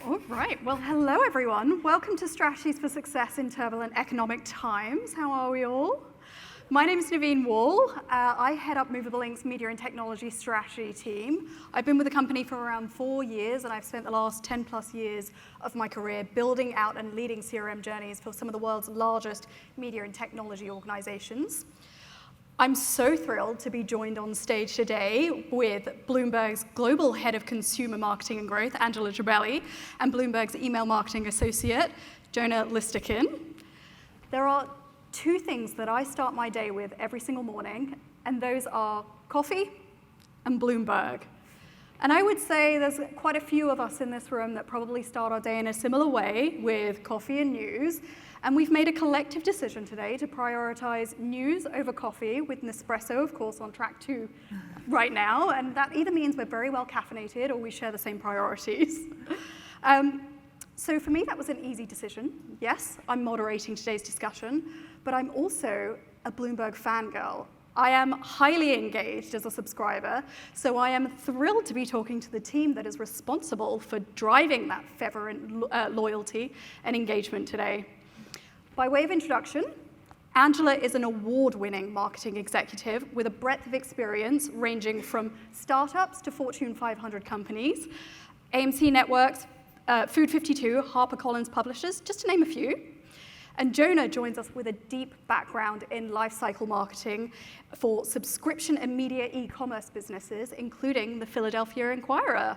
All right, well, hello everyone. Welcome to Strategies for Success in Turbulent Economic Times. How are we all? My name is Naveen Wall. I head up Movable Inc.'s Media and Technology Strategy team. I've been with the company for around 4 years, and I've spent the last 10 plus years of my career building out and leading CRM journeys for some of the world's largest media and technology organizations. I'm so thrilled to be joined on stage today with Bloomberg's Global Head of Consumer Marketing and Growth, Angela Gibelli, and Bloomberg's Email Marketing Associate, Jonah Listerkin. There are two things that I start my day with every single morning, and those are coffee and Bloomberg. And I would say there's quite a few of us in this room that probably start our day in a similar way with coffee and news. And we've made a collective decision today to prioritize news over coffee, with Nespresso, of course, on track 2 right now. And that either means we're very well caffeinated or we share the same priorities. So for me, that was an easy decision. Yes, I'm moderating today's discussion, but I'm also a Bloomberg fangirl. I am highly engaged as a subscriber, so I am thrilled to be talking to the team that is responsible for driving that fervent loyalty and engagement today. By way of introduction, Angela is an award-winning marketing executive with a breadth of experience ranging from startups to Fortune 500 companies, AMC Networks, Food 52, HarperCollins Publishers, just to name a few. And Jonah joins us with a deep background in lifecycle marketing for subscription and media e-commerce businesses, including the Philadelphia Inquirer.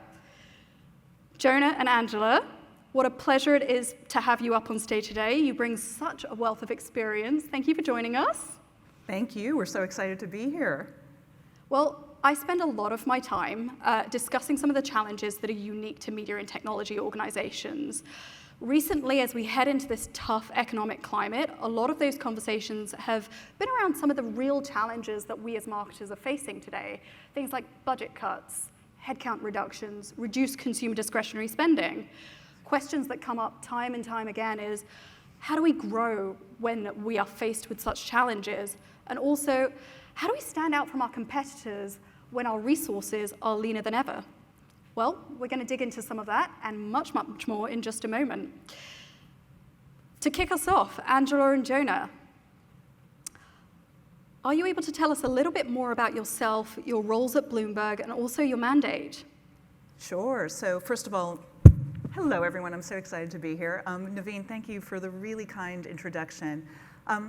Jonah and Angela, what a pleasure it is to have you up on stage today. You bring such a wealth of experience. Thank you for joining us. Thank you. We're so excited to be here. Well, I spend a lot of my time discussing some of the challenges that are unique to media and technology organizations. Recently, as we head into this tough economic climate, a lot of those conversations have been around some of the real challenges that we as marketers are facing today. Things like budget cuts, headcount reductions, reduced consumer discretionary spending. Questions that come up time and time again is, how do we grow when we are faced with such challenges? And also, how do we stand out from our competitors when our resources are leaner than ever? Well, we're going to dig into some of that and much, much more in just a moment. To kick us off, Angela and Jonah, are you able to tell us a little bit more about yourself, your roles at Bloomberg, and also your mandate? Sure. So first of all, hello, everyone. I'm so excited to be here. Naveen, thank you for the really kind introduction.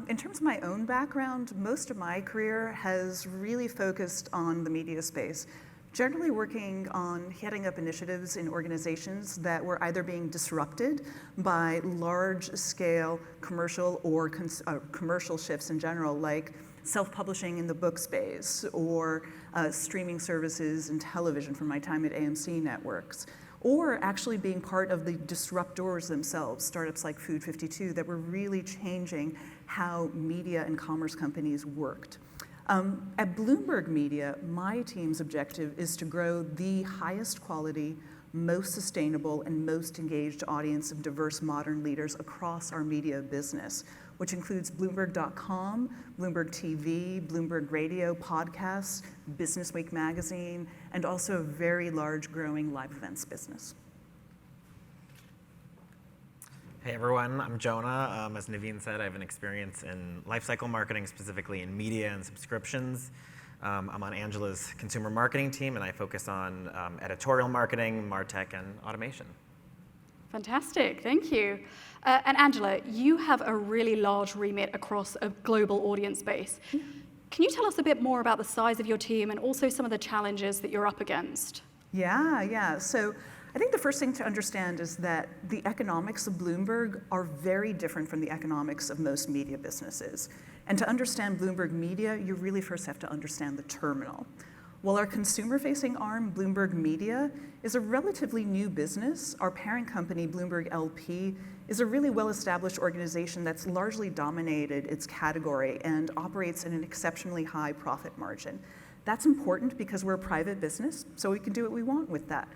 In terms of my own background, most of my career has really focused on the media space, generally working on heading up initiatives in organizations that were either being disrupted by large-scale commercial or commercial shifts in general, like self-publishing in the book space or streaming services and television from my time at AMC Networks, or actually being part of the disruptors themselves, startups like Food 52 that were really changing how media and commerce companies worked. At Bloomberg Media, my team's objective is to grow the highest quality, most sustainable, and most engaged audience of diverse modern leaders across our media business, which includes Bloomberg.com, Bloomberg TV, Bloomberg Radio, podcasts, Business Week magazine, and also a very large growing live events business. Hey everyone, I'm Jonah. As Naveen said, I have an experience in lifecycle marketing, specifically in media and subscriptions. I'm on Angela's consumer marketing team, and I focus on editorial marketing, MarTech, and automation. Fantastic, thank you. And Angela, you have a really large remit across a global audience base. Can you tell us a bit more about the size of your team and also some of the challenges that you're up against? Yeah. So I think the first thing to understand is that the economics of Bloomberg are very different from the economics of most media businesses. And to understand Bloomberg Media, you really first have to understand the terminal. While our consumer-facing arm, Bloomberg Media, is a relatively new business, our parent company, Bloomberg LP, is a really well-established organization that's largely dominated its category and operates at an exceptionally high profit margin. That's important because we're a private business, so we can do what we want with that.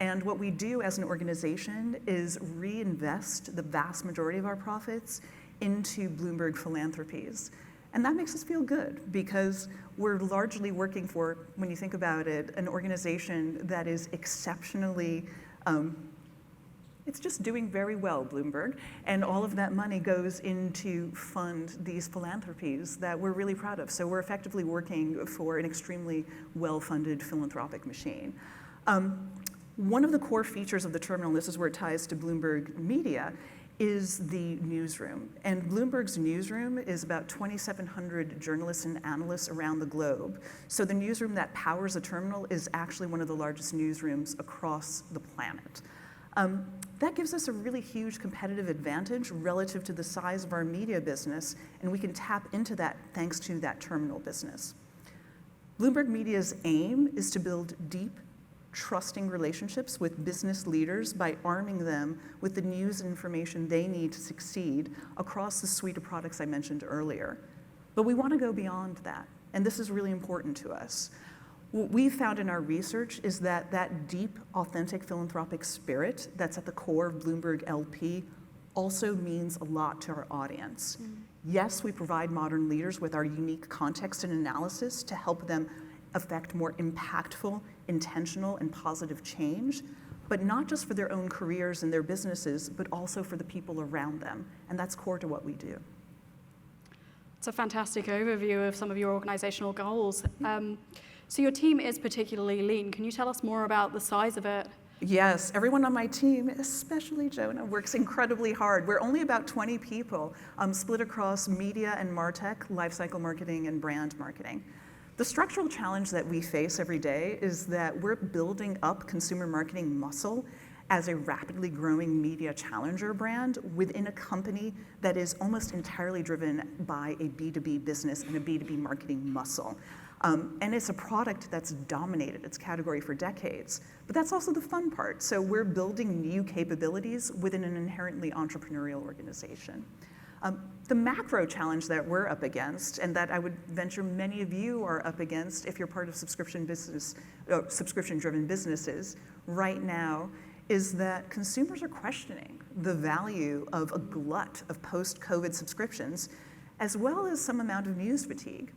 And what we do as an organization is reinvest the vast majority of our profits into Bloomberg Philanthropies. And that makes us feel good because we're largely working for, when you think about it, an organization that is exceptionally It's just doing very well, Bloomberg, and all of that money goes into fund these philanthropies that we're really proud of. So we're effectively working for an extremely well-funded philanthropic machine. One of the core features of the terminal, and this is where it ties to Bloomberg Media, is the newsroom. And Bloomberg's newsroom is about 2,700 journalists and analysts around the globe. So the newsroom that powers the terminal is actually one of the largest newsrooms across the planet. That gives us a really huge competitive advantage relative to the size of our media business, and we can tap into that thanks to that terminal business. Bloomberg Media's aim is to build deep, trusting relationships with business leaders by arming them with the news and information they need to succeed across the suite of products I mentioned earlier. But we want to go beyond that, and this is really important to us. What we've found in our research is that that deep, authentic philanthropic spirit that's at the core of Bloomberg LP also means a lot to our audience. Yes, we provide modern leaders with our unique context and analysis to help them affect more impactful, intentional, and positive change, but not just for their own careers and their businesses, but also for the people around them. And that's core to what we do. It's a fantastic overview of some of your organizational goals. So your team is particularly lean. Can you tell us more about the size of it? Yes, everyone on my team, especially Jonah, works incredibly hard. We're only about 20 people, split across media and MarTech, lifecycle marketing, and brand marketing. The structural challenge that we face every day is that we're building up consumer marketing muscle as a rapidly growing media challenger brand within a company that is almost entirely driven by a B2B business and a B2B marketing muscle. And it's a product that's dominated its category for decades. But that's also the fun part. So we're building new capabilities within an inherently entrepreneurial organization. The macro challenge that we're up against, and that I would venture many of you are up against if you're part of subscription-driven businesses right now, is that consumers are questioning the value of a glut of post-COVID subscriptions, as well as some amount of news fatigue.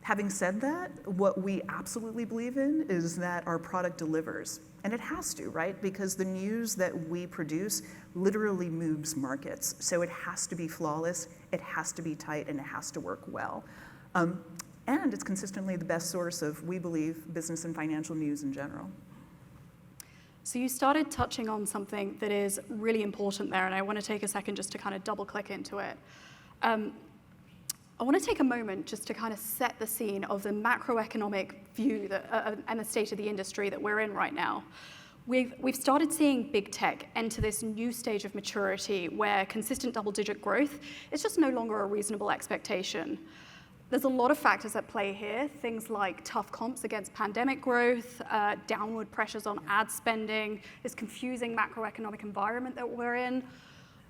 Having said that, what we absolutely believe in is that our product delivers. And it has to, right? Because the news that we produce literally moves markets. So it has to be flawless, it has to be tight, and it has to work well. And it's consistently the best source of, we believe, business and financial news in general. So you started touching on something that is really important there, and I want to take a second just to kind of double click into it. I want to take a moment just to kind of set the scene of the macroeconomic view that, and the state of the industry that we're in right now. We've started seeing big tech enter this new stage of maturity where consistent double-digit growth is just no longer a reasonable expectation. There's a lot of factors at play here, things like tough comps against pandemic growth, downward pressures on ad spending, this confusing macroeconomic environment that we're in.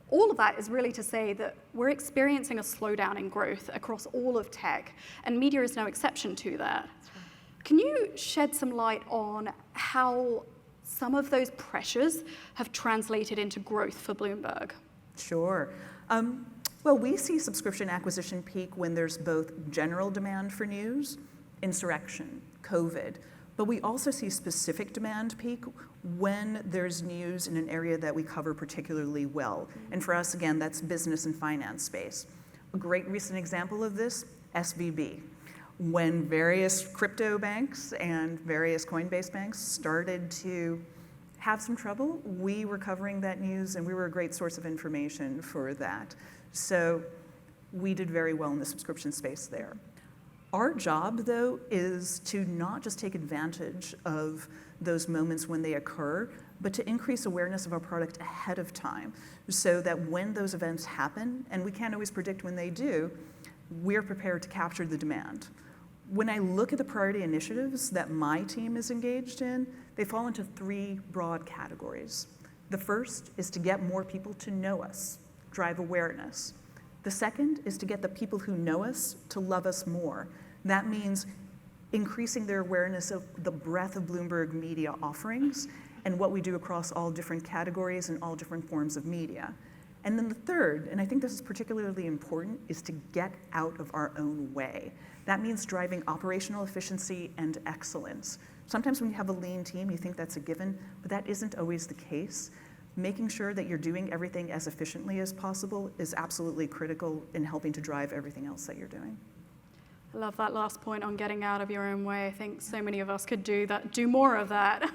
All of that is really to say that we're experiencing a slowdown in growth across all of tech, and media is no exception to that. Right. Can you shed some light on how some of those pressures have translated into growth for Bloomberg? Sure. Well, we see subscription acquisition peak when there's both general demand for news, insurrection, COVID, but we also see specific demand peak when there's news in an area that we cover particularly well. And for us, again, that's business and finance space. A great recent example of this, SVB. When various crypto banks and various Coinbase banks started to have some trouble, we were covering that news and we were a great source of information for that. So we did very well in the subscription space there. Our job, though, is to not just take advantage of those moments when they occur, but to increase awareness of our product ahead of time so that when those events happen, and we can't always predict when they do, we're prepared to capture the demand. When I look at the priority initiatives that my team is engaged in, they fall into three broad categories. The first is to get more people to know us, drive awareness. The second is to get the people who know us to love us more. That means increasing their awareness of the breadth of Bloomberg media offerings and what we do across all different categories and all different forms of media. And then the third, and I think this is particularly important, is to get out of our own way. That means driving operational efficiency and excellence. Sometimes when you have a lean team, you think that's a given, but that isn't always the case. Making sure that you're doing everything as efficiently as possible is absolutely critical in helping to drive everything else that you're doing. I love that last point on getting out of your own way. I think so many of us could do more of that.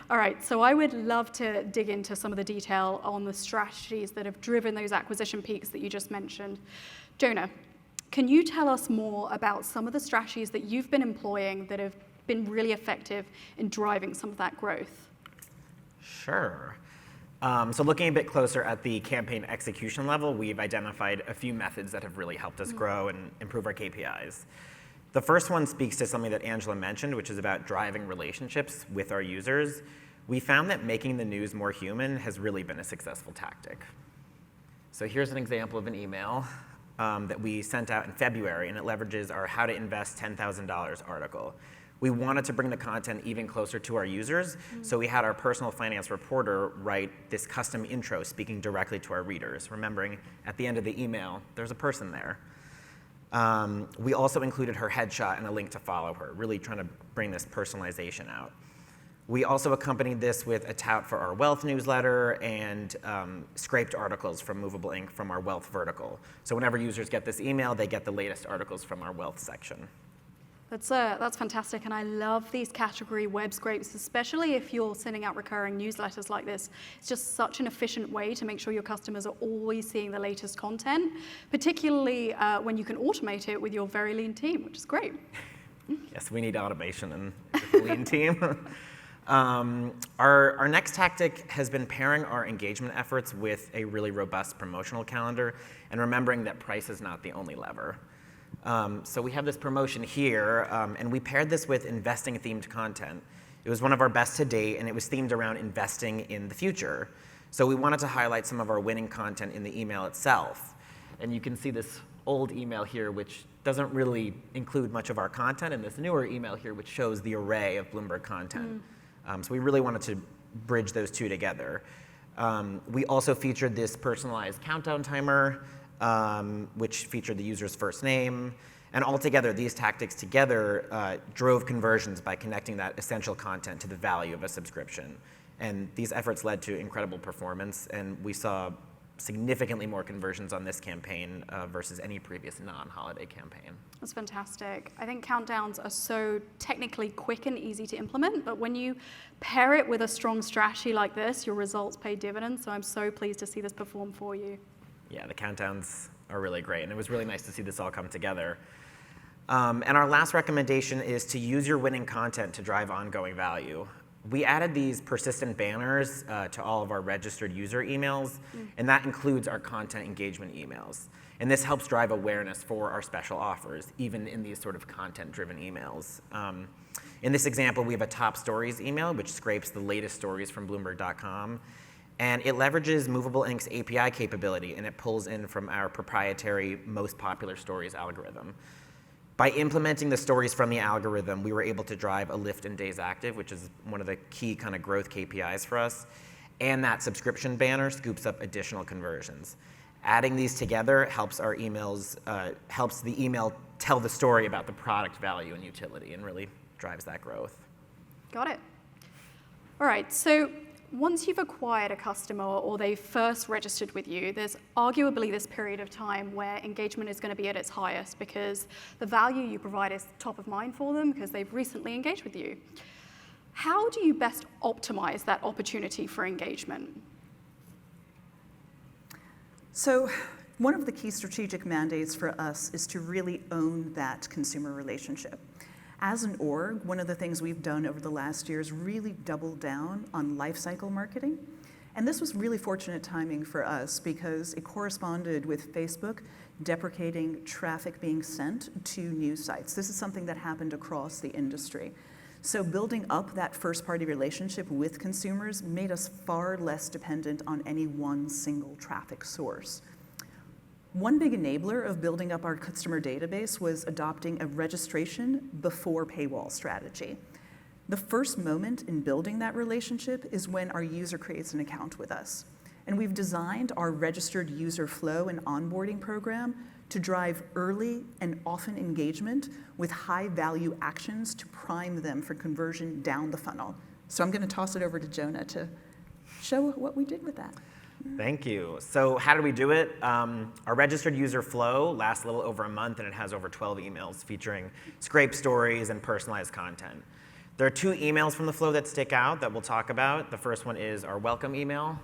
All right, so I would love to dig into some of the detail on the strategies that have driven those acquisition peaks that you just mentioned. Jonah, can you tell us more about some of the strategies that you've been employing that have been really effective in driving some of that growth? Sure. So looking a bit closer at the campaign execution level, we've identified a few methods that have really helped us grow and improve our KPIs. The first one speaks to something that Angela mentioned, which is about driving relationships with our users. We found that making the news more human has really been a successful tactic. So here's an example of an email that we sent out in February, and it leverages our How to Invest $10,000 article. We wanted to bring the content even closer to our users, so we had our personal finance reporter write this custom intro speaking directly to our readers, remembering at the end of the email, there's a person there. We also included her headshot and a link to follow her, really trying to bring this personalization out. We also accompanied this with a tout for our wealth newsletter and scraped articles from Movable Inc. from our wealth vertical. So whenever users get this email, they get the latest articles from our wealth section. That's fantastic, and I love these category web scrapes, especially if you're sending out recurring newsletters like this. It's just such an efficient way to make sure your customers are always seeing the latest content, particularly when you can automate it with your very lean team, which is great. Yes, we need automation and a lean team. Our next tactic has been pairing our engagement efforts with a really robust promotional calendar and remembering that price is not the only lever. So we have this promotion here, and we paired this with investing-themed content. It was one of our best to date, and it was themed around investing in the future. So we wanted to highlight some of our winning content in the email itself. And you can see this old email here, which doesn't really include much of our content, and this newer email here, which shows the array of Bloomberg content. So we really wanted to bridge those two together. We also featured this personalized countdown timer, which featured the user's first name. And altogether, these tactics together drove conversions by connecting that essential content to the value of a subscription. And these efforts led to incredible performance, and we saw significantly more conversions on this campaign versus any previous non-holiday campaign. That's fantastic. I think countdowns are so technically quick and easy to implement, but when you pair it with a strong strategy like this, your results pay dividends, so I'm so pleased to see this perform for you. Yeah, the countdowns are really great, and it was really nice to see this all come together. And our last recommendation is to use your winning content to drive ongoing value. We added these persistent banners to all of our registered user emails, and that includes our content engagement emails. And this helps drive awareness for our special offers, even in these sort of content-driven emails. In this example, we have a top stories email, which scrapes the latest stories from Bloomberg.com. And it leverages Movable Inc.'s API capability, and it pulls in from our proprietary most popular stories algorithm. By implementing the stories from the algorithm, we were able to drive a lift in days active, which is one of the key kind of growth KPIs for us. And that subscription banner scoops up additional conversions. Adding these together helps our emails, helps the email tell the story about the product value and utility, and really drives that growth. Got it. All right, so once you've acquired a customer or they first registered with you, there's arguably this period of time where engagement is going to be at its highest because the value you provide is top of mind for them because they've recently engaged with you. How do you best optimize that opportunity for engagement? So one of the key strategic mandates for us is to really own that consumer relationship. As an org, one of the things we've done over the last year is really double down on lifecycle marketing. And this was really fortunate timing for us because it corresponded with Facebook deprecating traffic being sent to news sites. This is something that happened across the industry. So building up that first-party relationship with consumers made us far less dependent on any one single traffic source. One big enabler of building up our customer database was adopting a registration before paywall strategy. The first moment in building that relationship is when our user creates an account with us. And we've designed our registered user flow and onboarding program to drive early and often engagement with high-value actions to prime them for conversion down the funnel. So I'm going to toss it over to Jonah to show what we did with that. Thank you. So how do we do it? Our registered user flow lasts a little over a month, and it has over 12 emails featuring scrape stories and personalized content. There are 2 emails from the flow that stick out that we'll talk about. The first one is our welcome email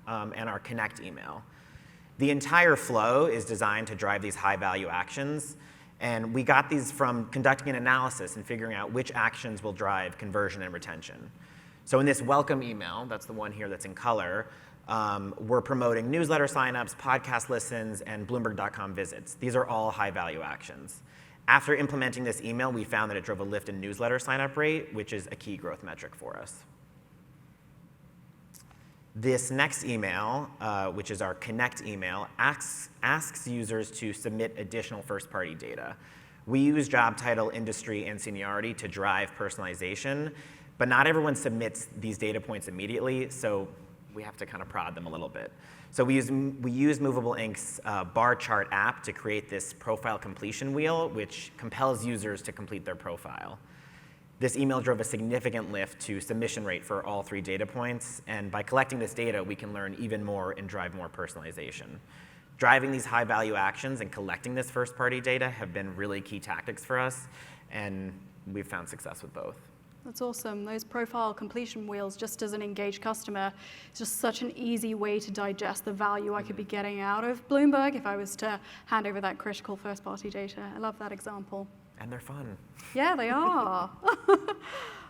and our connect email. The entire flow is designed to drive these high-value actions, and we got these from conducting an analysis and figuring out which actions will drive conversion and retention. So in this welcome email, that's the one here that's in color, we're promoting newsletter signups, podcast listens, and Bloomberg.com visits. These are all high-value actions. After implementing this email, we found that it drove a lift in newsletter sign-up rate, which is a key growth metric for us. This next email, which is our connect email, asks users to submit additional first-party data. We use job title, industry, and seniority to drive personalization, but not everyone submits these data points immediately, so we have to kind of prod them a little bit. So we use Movable Inc.'s bar chart app to create this profile completion wheel, which compels users to complete their profile. This email drove a significant lift to submission rate for all 3 data points, and by collecting this data, we can learn even more and drive more personalization. Driving these high-value actions and collecting this first-party data have been really key tactics for us, and we've found success with both. That's awesome. Those profile completion wheels, just as an engaged customer, it's just such an easy way to digest the value I could be getting out of Bloomberg if I was to hand over that critical first-party data. I love that example. And they're fun. Yeah, they are.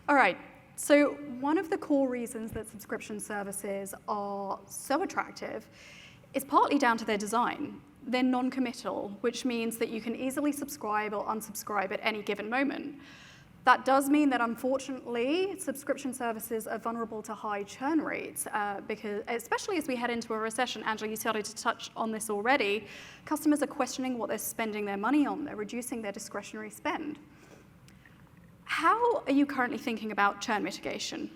All right. So one of the core reasons that subscription services are so attractive is partly down to their design. They're non-committal, which means that you can easily subscribe or unsubscribe at any given moment. That does mean that, unfortunately, subscription services are vulnerable to high churn rates, because, especially as we head into a recession. Angela, you started to touch on this already. Customers are questioning what they're spending their money on. They're reducing their discretionary spend. How are you currently thinking about churn mitigation?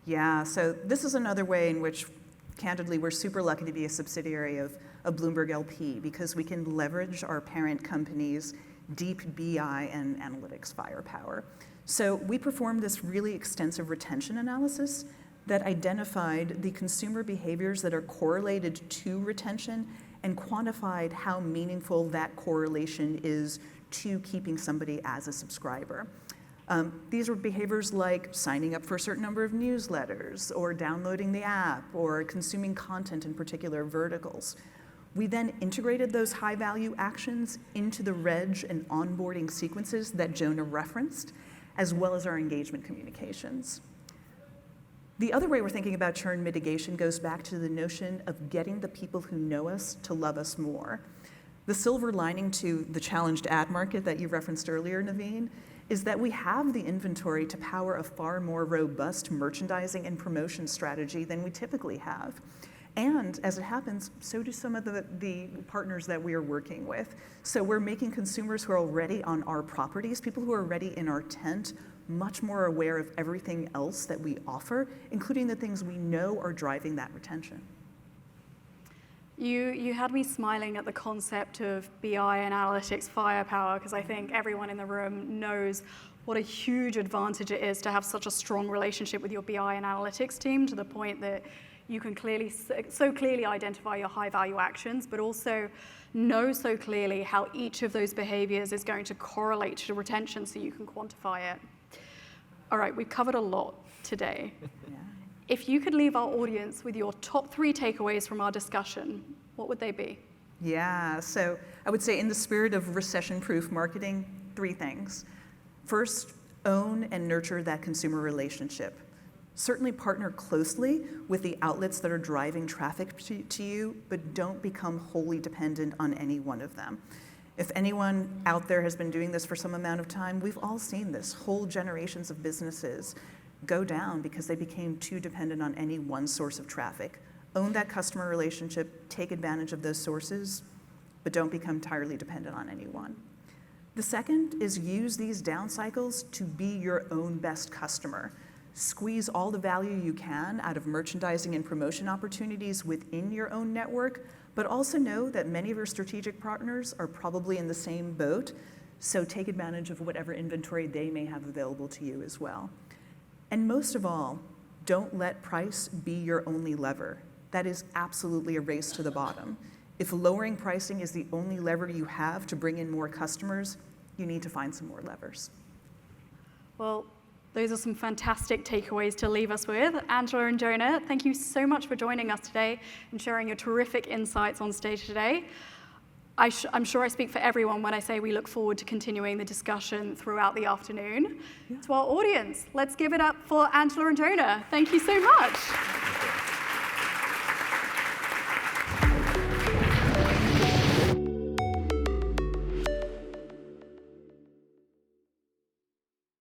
Yeah, so this is another way in which, candidly, we're super lucky to be a subsidiary of Bloomberg LP, because we can leverage our parent company's deep BI and analytics firepower. So we performed this really extensive retention analysis that identified the consumer behaviors that are correlated to retention and quantified how meaningful that correlation is to keeping somebody as a subscriber. These were behaviors like signing up for a certain number of newsletters, or downloading the app, or consuming content in particular verticals. We then integrated those high-value actions into the reg and onboarding sequences that Jonah referenced, as well as our engagement communications. The other way we're thinking about churn mitigation goes back to the notion of getting the people who know us to love us more. The silver lining to the challenged ad market that you referenced earlier, Naveen, is that we have the inventory to power a far more robust merchandising and promotion strategy than we typically have. And as it happens, so do some of the partners that we are working with. So we're making consumers who are already on our properties, people who are already in our tent, much more aware of everything else that we offer, including the things we know are driving that retention. You had me smiling at the concept of BI and analytics firepower, because I think everyone in the room knows what a huge advantage it is to have such a strong relationship with your BI and analytics team, to the point that you can so clearly identify your high-value actions, but also know so clearly how each of those behaviors is going to correlate to retention, so you can quantify it. All right, we've covered a lot today. Yeah. If you could leave our audience with your top 3 takeaways from our discussion, what would they be? Yeah, so I would say, in the spirit of recession-proof marketing, 3 things. First, own and nurture that consumer relationship. Certainly partner closely with the outlets that are driving traffic to you, but don't become wholly dependent on any one of them. If anyone out there has been doing this for some amount of time, we've all seen this. Whole generations of businesses go down because they became too dependent on any one source of traffic. Own that customer relationship, take advantage of those sources, but don't become entirely dependent on any one. The second is use these down cycles to be your own best customer. Squeeze all the value you can out of merchandising and promotion opportunities within your own network, but also know that many of your strategic partners are probably in the same boat, so take advantage of whatever inventory they may have available to you as well. And most of all, don't let price be your only lever. That is absolutely a race to the bottom. If lowering pricing is the only lever you have to bring in more customers, you need to find some more levers. Well, those are some fantastic takeaways to leave us with. Angela and Jonah, thank you so much for joining us today and sharing your terrific insights on stage today. I'm sure I speak for everyone when I say we look forward to continuing the discussion throughout the afternoon. To our audience, let's give it up for Angela and Jonah. Thank you so much.